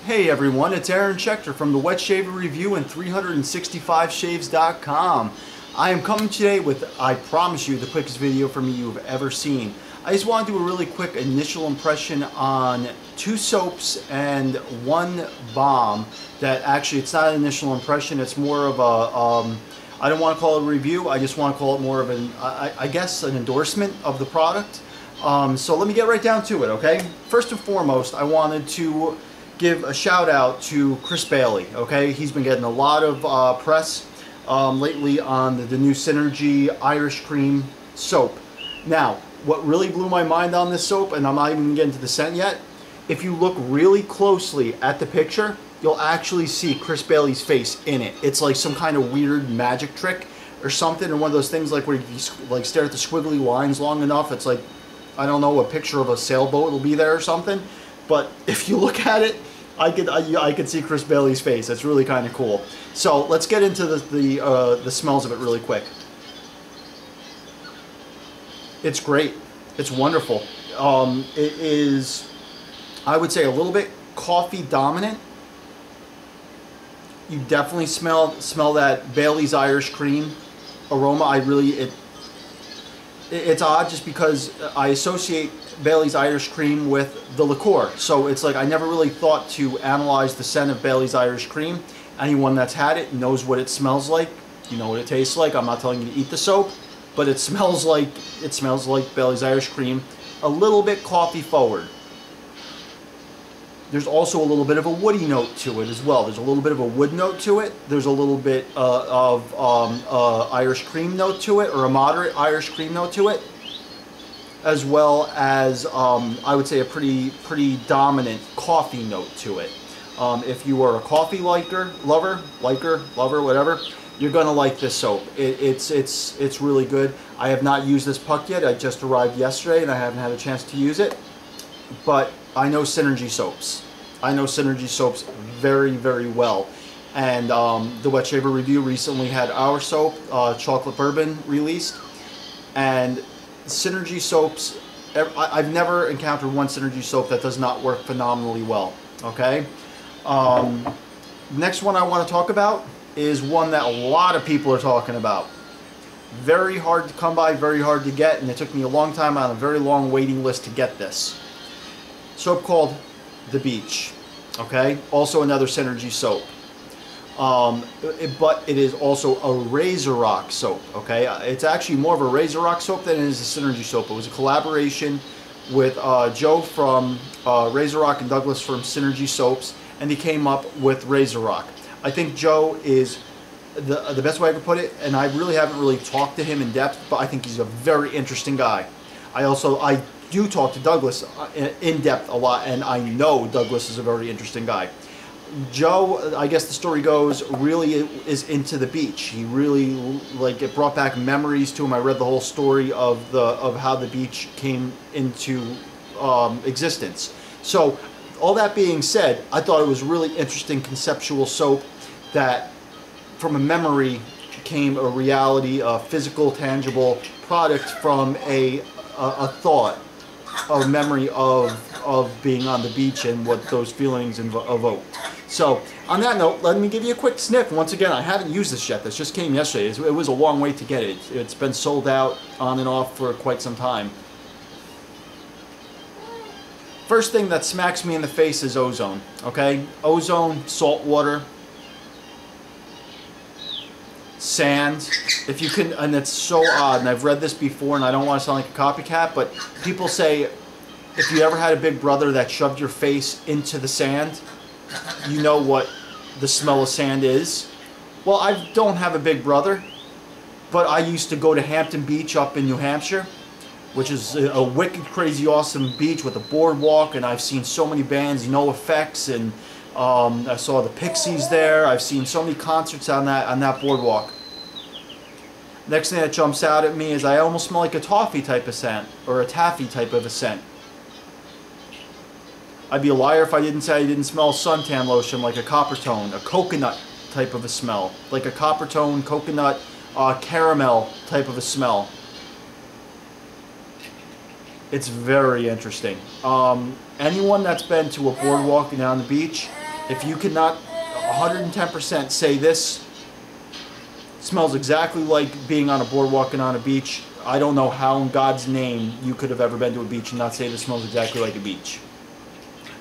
Hey everyone, it's Aaron Schechter from the Wet Shaver Review and 365shaves.com. I am coming today with, I promise you, the quickest video for me you've ever seen. I just want to do a really quick initial impression on two soaps and one balm that actually, it's not an initial impression, it's more of a, I don't want to call it a review, I just want to call it more of an, I guess, an endorsement of the product. So let me get right down to it, okay? First and foremost, I wanted to give a shout out to Chris Bailey, okay? He's been getting a lot of press lately on the new Synergy Irish Cream soap. Now, what really blew my mind on this soap, and I'm not even getting to the scent yet, if you look really closely at the picture, you'll actually see Chris Bailey's face in it. It's like some kind of weird magic trick or something, and one of those things like where you like stare at the squiggly lines long enough, it's like, I don't know, a picture of a sailboat will be there or something. But if you look at it, I could see Chris Bailey's face. That's really kind of cool. So let's get into the smells of it really quick. It's great. It's wonderful. It is, I would say, a little bit coffee dominant. You definitely smell that Bailey's Irish Cream aroma. It's odd just because I associate Bailey's Irish Cream with the liqueur. So it's like I never really thought to analyze the scent of Bailey's Irish Cream. Anyone that's had it knows what it smells like. You know what it tastes like. I'm not telling you to eat the soap, but it smells like Bailey's Irish Cream, a little bit coffee forward. There's also a little bit of a woody note to it as well. There's a little bit of a wood note to it. There's a little bit of Irish cream note to it, or a moderate Irish cream note to it, as well as I would say a pretty dominant coffee note to it. If you are a coffee lover, whatever, you're gonna like this soap. It's really good. I have not used this puck yet. I just arrived yesterday and I haven't had a chance to use it. But I know Synergy soaps. I know Synergy soaps very, very well. And the Wet Shaver Review recently had our soap, Chocolate Bourbon, released. And Synergy soaps, I've never encountered one Synergy soap that does not work phenomenally well. Okay? Next one I want to talk about is one that a lot of people are talking about. Very hard to come by, very hard to get, and it took me a long time on a very long waiting list to get this. Soap called The Beach, okay? Also another Synergy soap. But it is also a RazoRock soap, okay? It's actually more of a RazoRock soap than it is a Synergy soap. It was a collaboration with Joe from RazoRock and Douglas from Synergy Soaps, and he came up with RazoRock. I think Joe is the best way I could put it, and I really haven't really talked to him in depth, but I think he's a very interesting guy. I do talk to Douglas in depth a lot, and I know Douglas is a very interesting guy. Joe, I guess the story goes, really is into the beach. He really, like, it brought back memories to him. I read the whole story of how the beach came into existence. So, all that being said, I thought it was a really interesting conceptual soap that, from a memory, came a reality, a physical, tangible product from a thought, a memory of being on the beach and what those feelings evoked. So, on that note, let me give you a quick sniff. Once again, I haven't used this yet. This just came yesterday. It was a long wait to get it. It's been sold out on and off for quite some time. First thing that smacks me in the face is Ozone, okay? Ozone, salt water, sand, if you can, and it's so odd, and I've read this before, and I don't want to sound like a copycat, but people say if you ever had a big brother that shoved your face into the sand, you know what the smell of sand is. Well, I don't have a big brother, but I used to go to Hampton Beach up in New Hampshire, which is a wicked, crazy, awesome beach with a boardwalk, and I've seen so many bands, No Effects, and I saw the Pixies there. I've seen so many concerts on that boardwalk. Next thing that jumps out at me is I almost smell like a toffee type of scent, or a taffy type of a scent. I'd be a liar if I didn't say I didn't smell suntan lotion like a copper tone, a coconut type of a smell, like a copper tone, coconut, caramel type of a smell. It's very interesting. Anyone that's been to a boardwalk down the beach, If you cannot 110% say this smells exactly like being on a boardwalk and on a beach, I don't know how in God's name you could have ever been to a beach and not say this smells exactly like a beach.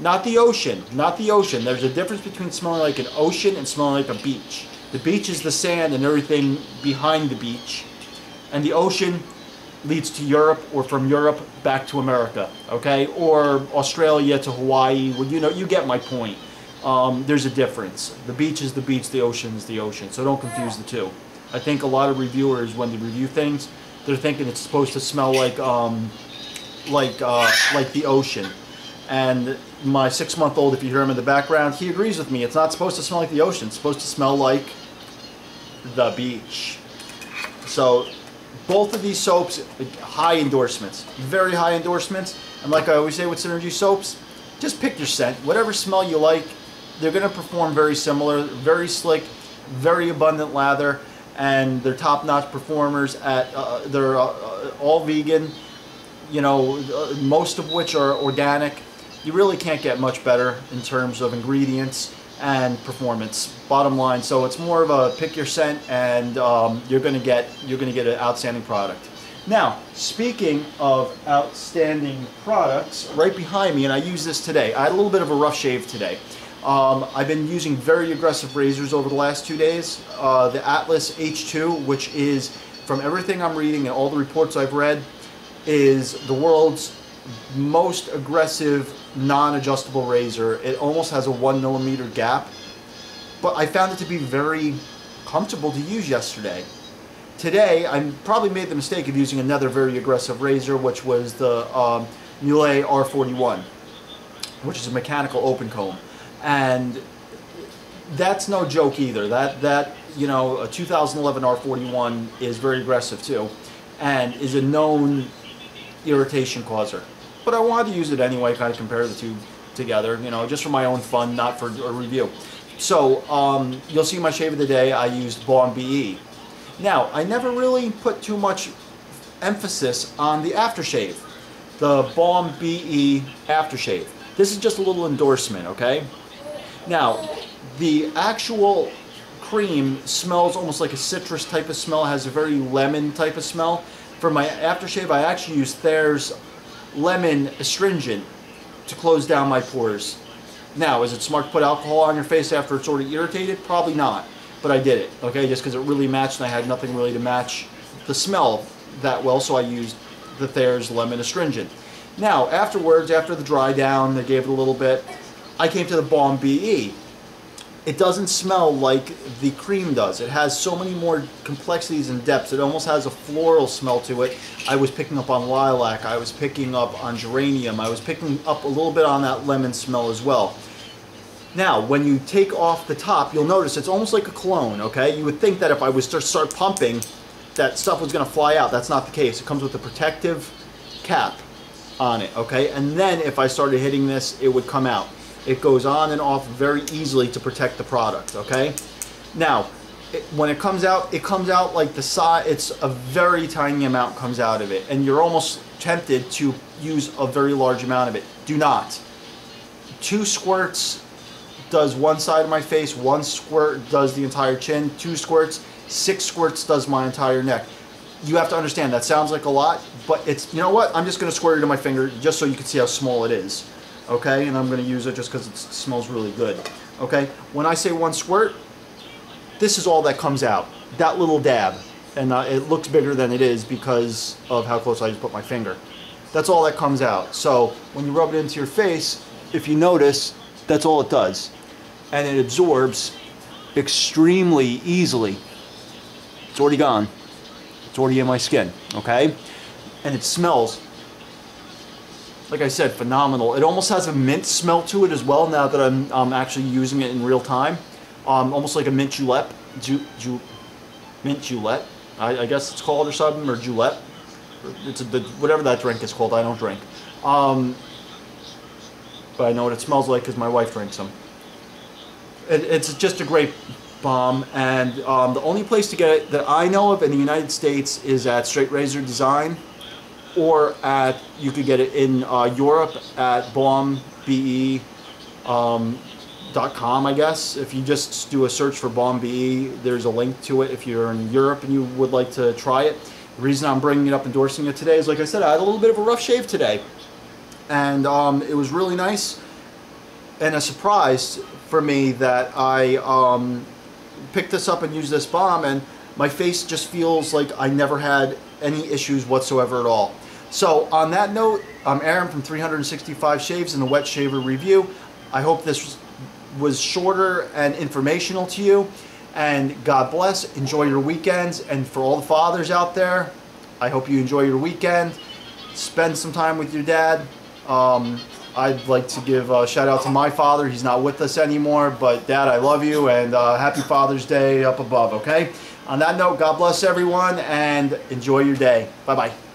Not the ocean, not the ocean. There's a difference between smelling like an ocean and smelling like a beach. The beach is the sand and everything behind the beach. And the ocean leads to Europe, or from Europe back to America, okay? Or Australia to Hawaii. Well, you know, you get my point. There's a difference. The beach is the beach, the ocean is the ocean. So don't confuse the two. I think a lot of reviewers, when they review things, they're thinking it's supposed to smell like the ocean. And my 6-month-old, if you hear him in the background, he agrees with me. It's not supposed to smell like the ocean. It's supposed to smell like the beach. So both of these soaps, high endorsements, very high endorsements. And like I always say with Synergy soaps, just pick your scent. Whatever smell you like, they're going to perform very similar, very slick, very abundant lather, and they're top-notch performers. They're all vegan, you know, most of which are organic. You really can't get much better in terms of ingredients and performance, bottom line. So it's more of a pick your scent, and you're going to get an outstanding product. Now, speaking of outstanding products, right behind me, and I use this today. I had a little bit of a rough shave today. I've been using very aggressive razors over the last 2 days. The Atlas H2, which is, from everything I'm reading and all the reports I've read, is the world's most aggressive non-adjustable razor. It almost has a 1 millimeter gap, but I found it to be very comfortable to use yesterday. Today, I probably made the mistake of using another very aggressive razor, which was the Miele R41, which is a mechanical open comb, and that's no joke either. That you know, a 2011 R41 is very aggressive too, and is a known irritation causer. But I wanted to use it anyway, kind of compare the two together, you know, just for my own fun, not for a review. So you'll see my shave of the day. I used Balm BE. Now, I never really put too much emphasis on the aftershave, the Balm BE aftershave. This is just a little endorsement, okay? Now, the actual cream smells almost like a citrus type of smell, has a very lemon type of smell. For my aftershave, I actually use Thayer's lemon astringent to close down my pores. Now, is it smart to put alcohol on your face after it's already irritated? Probably not, but I did it, okay, just because it really matched and I had nothing really to match the smell that well, so I used the Thayer's lemon astringent. Now, afterwards, after the dry down, they gave it a little bit, I came to the Balm BE. It doesn't smell like the cream does. It has so many more complexities and depths. It almost has a floral smell to it. I was picking up on lilac. I was picking up on geranium. I was picking up a little bit on that lemon smell as well. Now, when you take off the top, you'll notice it's almost like a cologne, okay? You would think that if I was to start pumping, that stuff was going to fly out. That's not the case. It comes with a protective cap on it, okay? And then if I started hitting this, it would come out. It goes on and off very easily to protect the product, okay? Now, when it comes out like the size, it's a very tiny amount comes out of it, and you're almost tempted to use a very large amount of it. Do not. 2 squirts does one side of my face, 1 squirt does the entire chin, 2 squirts, 6 squirts does my entire neck. You have to understand, that sounds like a lot, but it's, you know what, I'm just going to squirt it in my finger just so you can see how small it is. Okay, and I'm going to use it just because it smells really good. Okay, when I say 1 squirt, this is all that comes out, that little dab, and it looks bigger than it is because of how close I just put my finger. That's all that comes out. So when you rub it into your face, if you notice, that's all it does, and it absorbs extremely easily. It's already gone. It's already in my skin. Okay, and it smells, like I said, phenomenal. It almost has a mint smell to it as well now that I'm actually using it in real time. Almost like a mint julep. Mint julep, I guess it's called, or something, or julep. It's whatever that drink is called. I don't drink. But I know what it smells like because my wife drinks them. It's just a great balm, and the only place to get it that I know of in the United States is at Straight Razor Design, or you could get it in Europe at Balm BE. I guess. If you just do a search for Balm BE, there's a link to it if you're in Europe and you would like to try it. The reason I'm bringing it up, endorsing it today, is like I said, I had a little bit of a rough shave today, and it was really nice and a surprise for me that I picked this up and used this balm, and my face just feels like I never had any issues whatsoever at all. So on that note, I'm Aaron from 365 Shaves and the Wet Shaver Review. I hope this was shorter and informational to you, and God bless. Enjoy your weekends, and for all the fathers out there, I hope you enjoy your weekend. Spend some time with your dad. I'd like to give a shout out to my father. He's not with us anymore, but Dad, I love you, and happy Father's Day up above, okay? On that note, God bless everyone, and enjoy your day. Bye-bye.